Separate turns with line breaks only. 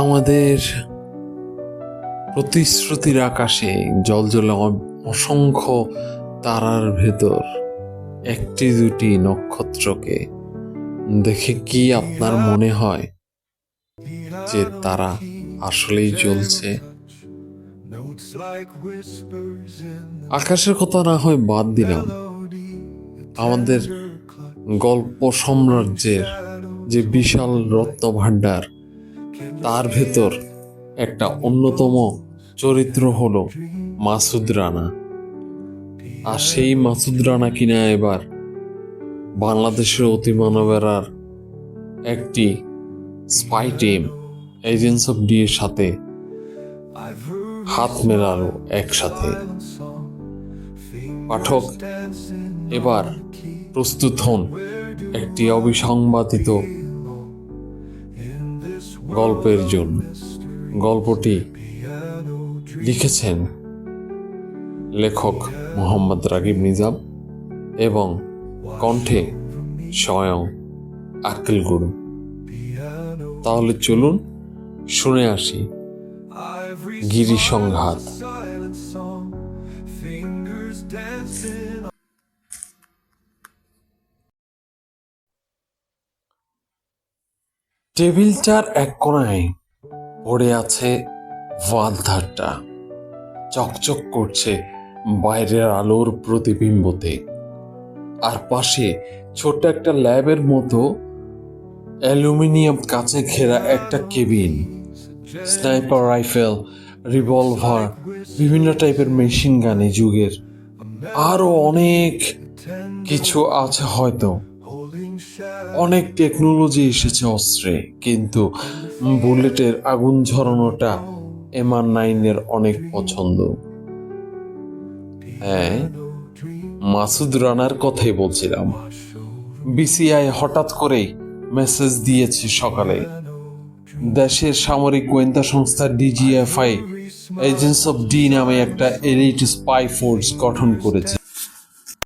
আমাদের প্রতিশ্রুতির আকাশে জ্বলজ্বলে অসংখ্য তারার ভেতর একটি দুটি নক্ষত্রকে দেখে কি আপনার মনে হয় যে তারা আসলেই জ্বলছে? আকাশের কথা না হয় বাদ দিলাম, আমাদের গল্প সাম্রাজ্যের যে বিশাল রত্ন ভাণ্ডার, তার ভেতর একটা অন্যতম চরিত্র হলো মাসুদ রানা। আর সেই মাসুদ রানা কিনা এবার বাংলাদেশের অতিমানবেরার একটি spy team agents of D এর সাথে হাত মেলালো একসাথে। পাঠক এবার প্রস্তুত হন একটি অবিসংবাদিত গল্পের জন্য। গল্পটি লিখেছেন লেখক মোহাম্মদ রাগিব নিজাম এবং কণ্ঠে স্বয়ং আক্কেল গুরু। তাহলে চলুন শুনে আসি গিরি সংঘাত। টেবিলটার এক কোণায় পড়ে আছে ওয়ালধারটা, চকচক করছে বাইরের আলোর প্রতিবিম্বতে। আর পাশে ছোট্ট একটা ল্যাবের মতো অ্যালুমিনিয়াম কাঁচে ঘেরা একটা কেবিন, স্নাইপার রাইফেল, রিভলভার, বিভিন্ন টাইপের মেশিন গানে যুগের আরো অনেক কিছু আছে হয়তো। অনেক টেকনোলজি এসেছে অস্ত্রে, কিন্তু বুলেটের আগুন ঝরানোটা MR9 অনেক পছন্দ। হ্যাঁ, মাসুদ রানার কথাই বলছিলাম। BCI হঠাৎ করেই মেসেজ দিয়েছে সকালে, দেশের সামরিক গোয়েন্দা সংস্থা DGFI এজেন্টস অফ ডি নামে একটা এলিট স্পাই ফোর্স গঠন করেছে।